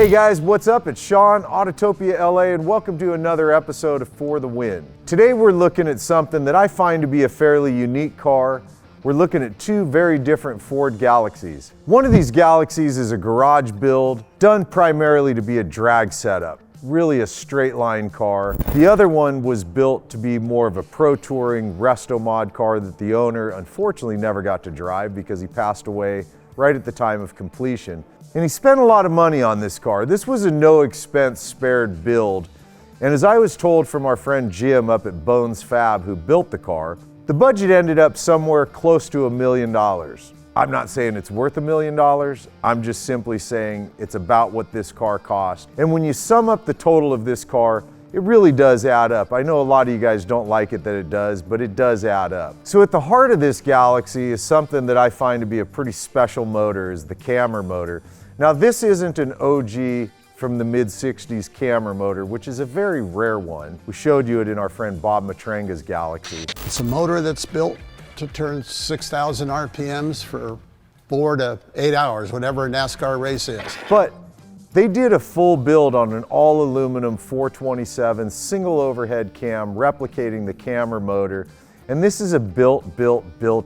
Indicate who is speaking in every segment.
Speaker 1: Hey guys, what's up? It's Sean, Autotopia LA, and welcome to another episode of For the Win. Today we're looking at something that I find to be a fairly unique car. We're looking at two very different Ford Galaxies. One of these Galaxies is a garage build, done primarily to be a drag setup. Really a straight line car. The other one was built to be more of a pro touring resto mod car that the owner unfortunately never got to drive because he passed away right at the time of completion. And he spent a lot of money on this car. This was a no expense spared build. And as I was told from our friend Jim up at Bones Fab who built the car, the budget ended up somewhere close to $1 million. I'm not saying it's worth $1 million. I'm just simply saying it's about what this car cost. And when you sum up the total of this car, it really does add up. I know a lot of you guys don't like it that it does, but it does add up. So at the heart of this Galaxie is something that I find to be a pretty special motor, is the camera motor. Now this isn't an OG from the mid-60s camera motor, which is a very rare one. We showed you it in our friend Bob Matrenga's Galaxie.
Speaker 2: It's a motor that's built to turn 6,000 RPMs for 4 to 8 hours, whatever a NASCAR race is.
Speaker 1: But they did a full build on an all aluminum 427 single overhead cam replicating the camera motor. And this is a built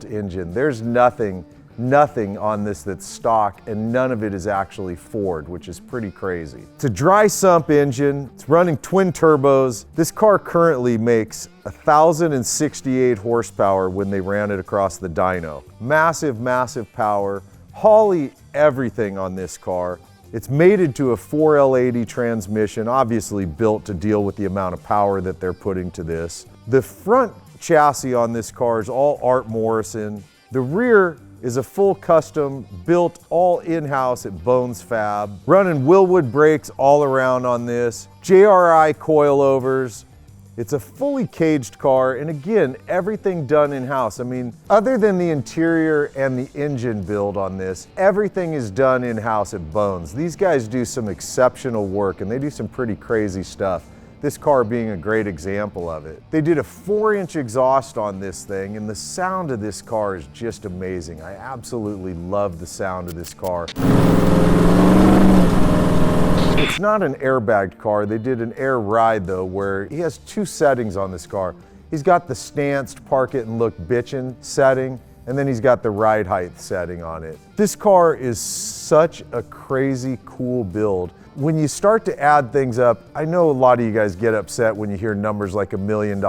Speaker 1: engine. There's nothing on this that's stock, and none of it is actually Ford, which is pretty crazy. It's a dry sump engine. It's running twin turbos. This car currently makes 1,068 horsepower when they ran it across the dyno. Massive power. Holley everything on this car. It's mated to a 4L80 transmission, obviously built to deal with the amount of power that they're putting to this. The front chassis on this car is all Art Morrison. The rear is a full custom built all in-house at Bones Fab. Running Willwood brakes all around on this. JRI coilovers. It's a fully caged car, and again, everything done in-house. I mean, other than the interior and the engine build on this, everything is done in-house at Bones. These guys do some exceptional work, and they do some pretty crazy stuff. This car being a great example of it. They did a 4-inch exhaust on this thing, and the sound of this car is just amazing. I absolutely love the sound of this car. It's not an airbagged car. They did an air ride though, where he has 2 settings on this car. He's got the stanced park it and look bitchin' setting, and then he's got the ride height setting on it. This car is such a crazy cool build. When you start to add things up, I know a lot of you guys get upset when you hear numbers like $1 million.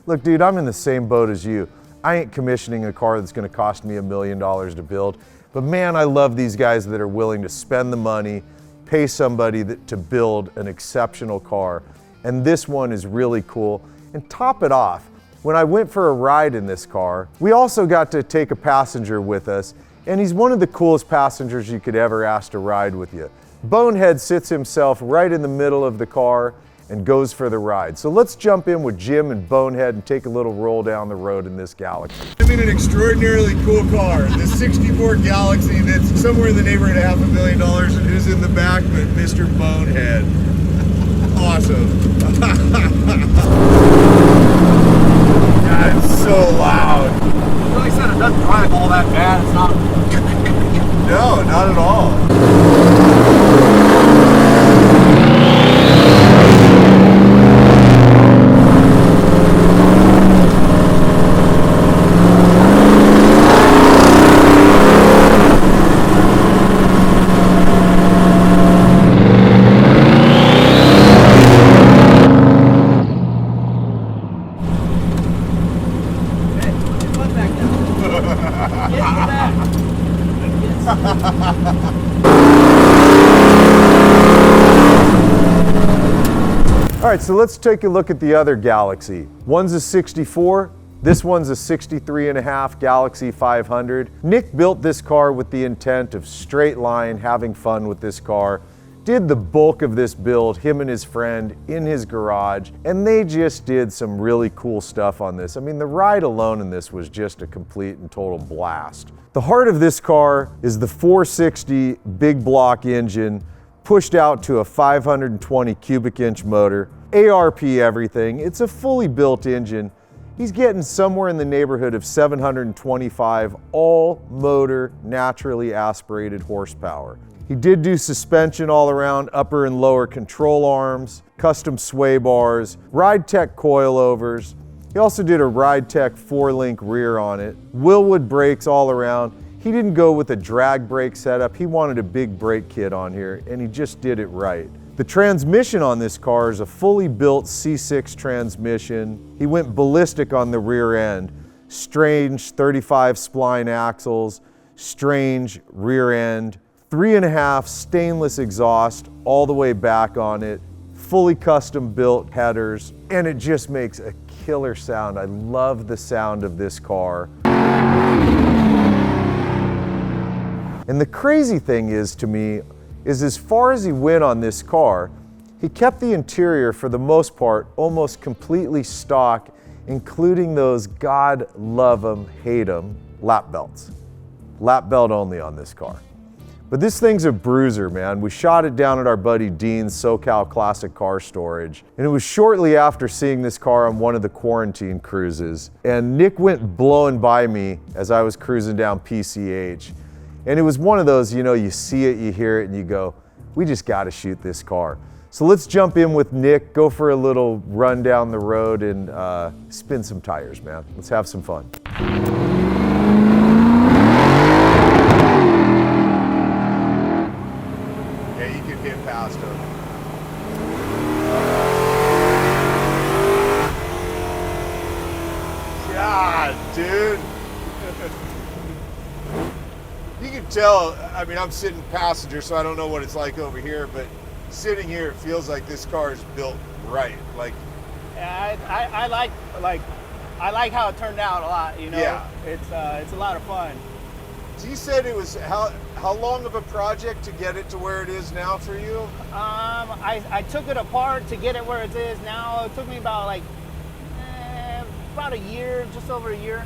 Speaker 1: Look, dude, I'm in the same boat as you. I ain't commissioning a car that's gonna cost me $1 million to build, but man, I love these guys that are willing to spend the money, pay somebody to build an exceptional car. And this one is really cool. And top it off, when I went for a ride in this car, we also got to take a passenger with us, and he's one of the coolest passengers you could ever ask to ride with you. Bonehead sits himself right in the middle of the car and goes for the ride. So let's jump in with Jim and Bonehead and take a little roll down the road in this Galaxie.
Speaker 3: I'm in an extraordinarily cool car, the 64 Galaxie that's somewhere in the neighborhood of $500,000, and who's in the back but Mr. Bonehead. Awesome. God, it's so loud.
Speaker 4: Like I said, it doesn't drive all that bad. It's not.
Speaker 3: No, not at all.
Speaker 1: All right, so let's take a look at the other Galaxie. One's a 64, this one's a 63.5 Galaxie 500. Nick built this car with the intent of straight line, having fun with this car. Did the bulk of this build, him and his friend, in his garage, and they just did some really cool stuff on this. I mean, the ride alone in this was just a complete and total blast. The heart of this car is the 460 big block engine, pushed out to a 520 cubic inch motor, ARP everything. It's a fully built engine. He's getting somewhere in the neighborhood of 725 all motor naturally aspirated horsepower. He did do suspension all around, upper and lower control arms, custom sway bars, Ride Tech coilovers. He also did a Ride Tech 4-link rear on it, Willwood brakes all around. He didn't go with a drag brake setup. He wanted a big brake kit on here, and he just did it right. The transmission on this car is a fully built C6 transmission. He went ballistic on the rear end. Strange 35 spline axles, strange rear end, 3.5 stainless exhaust all the way back on it, fully custom built headers, and it just makes a killer sound. I love the sound of this car. And the crazy thing is, to me, is as far as he went on this car, he kept the interior for the most part almost completely stock, including those God love 'em, hate 'em lap belts. Lap belt only on this car. But this thing's a bruiser, man. We shot it down at our buddy Dean's SoCal Classic Car Storage. And it was shortly after seeing this car on one of the quarantine cruises. And Nick went blowing by me as I was cruising down PCH. And it was one of those, you know, you see it, you hear it, and you go, we just gotta shoot this car. So let's jump in with Nick, go for a little run down the road and spin some tires, man. Let's have some fun.
Speaker 3: Yeah, you can hit past him. God, dude. You can tell, I mean, I'm sitting passenger, so I don't know what it's like over here, but sitting here, it feels like this car is built right. Like,
Speaker 5: yeah, I like how it turned out a lot. You know,
Speaker 3: yeah.
Speaker 5: It's a lot of fun.
Speaker 3: So you said it was how long of a project to get it to where it is now for you?
Speaker 5: I took it apart to get it where it is now. It took me about about a year, just over a year.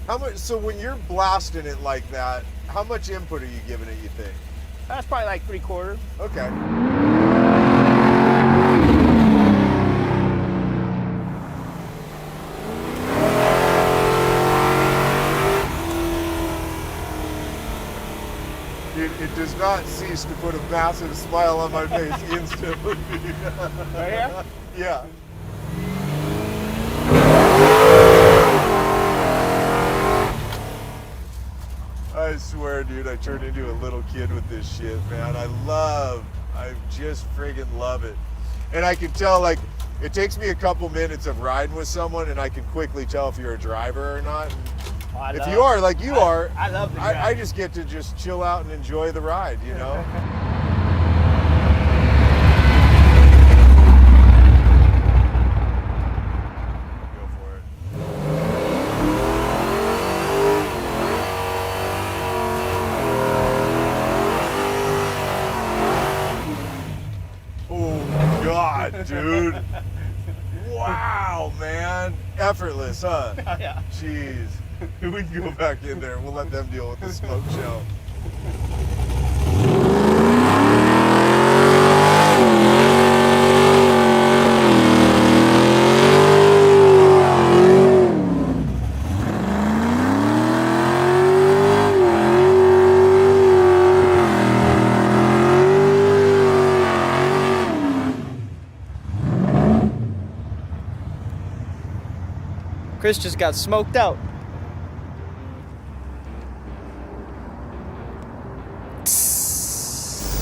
Speaker 3: How much? So when you're blasting it like that, how much input are you giving it, you think?
Speaker 5: That's probably like 3/4.
Speaker 3: Okay. It does not cease to put a massive smile on my face instantly.
Speaker 5: Right here?
Speaker 3: Yeah. I swear, dude, I turned into a little kid with this shit, man. I just friggin' love it. And I can tell, like, it takes me a couple minutes of riding with someone and I can quickly tell if you're a driver or not. If you are, like you are,
Speaker 5: I love the drive.
Speaker 3: I just get to just chill out and enjoy the ride, you know? Go for it. Oh, God, dude. Wow, man. Effortless, huh?
Speaker 5: Yeah.
Speaker 3: Jeez. We can go back in there. We'll let them deal with the smoke show.
Speaker 5: Chris just got smoked out.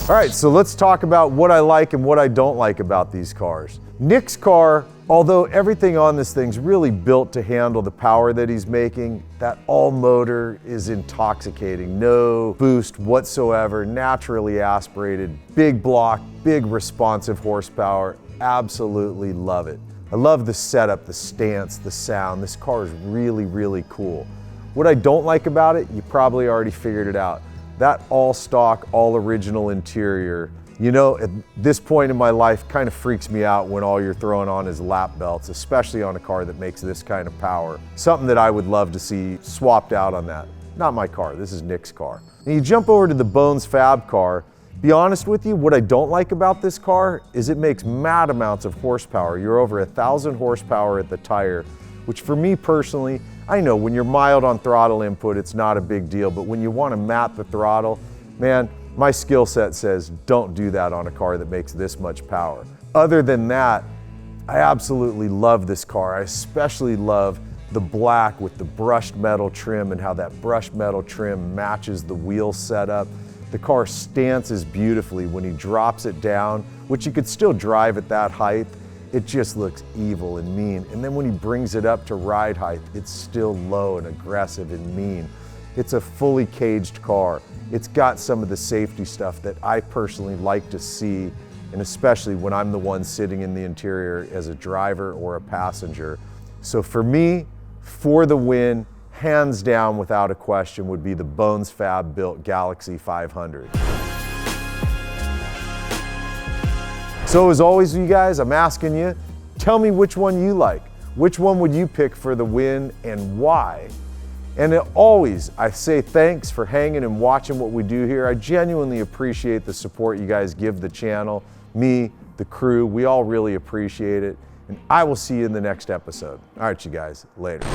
Speaker 1: All right, so let's talk about what I like and what I don't like about these cars. Nick's car, although everything on this thing's really built to handle the power that he's making, that all motor is intoxicating. No boost whatsoever, naturally aspirated, big block, big responsive horsepower. Absolutely love it. I love the setup, the stance, the sound. This car is really, really cool. What I don't like about it, you probably already figured it out. That all stock, all original interior, you know, at this point in my life kind of freaks me out when all you're throwing on is lap belts, especially on a car that makes this kind of power. Something that I would love to see swapped out on that. Not my car, this is Nick's car. And you jump over to the Bones Fab car. Be honest with you, what I don't like about this car is it makes mad amounts of horsepower. You're over 1,000 horsepower at the tire, which for me personally, I know when you're mild on throttle input, it's not a big deal, but when you want to map the throttle, man, my skill set says don't do that on a car that makes this much power. Other than that, I absolutely love this car. I especially love the black with the brushed metal trim and how that brushed metal trim matches the wheel setup. The car stances beautifully when he drops it down, which you could still drive at that height. It just looks evil and mean. And then when he brings it up to ride height, it's still low and aggressive and mean. It's a fully caged car. It's got some of the safety stuff that I personally like to see, and especially when I'm the one sitting in the interior as a driver or a passenger. So for me, for the win, hands down without a question, would be the Bones Fab built Galaxie 500. So as always, you guys, I'm asking you, tell me which one you like. Which one would you pick for the win and why? And always, I say thanks for hanging and watching what we do here. I genuinely appreciate the support you guys give the channel, me, the crew. We all really appreciate it. And I will see you in the next episode. All right, you guys, later.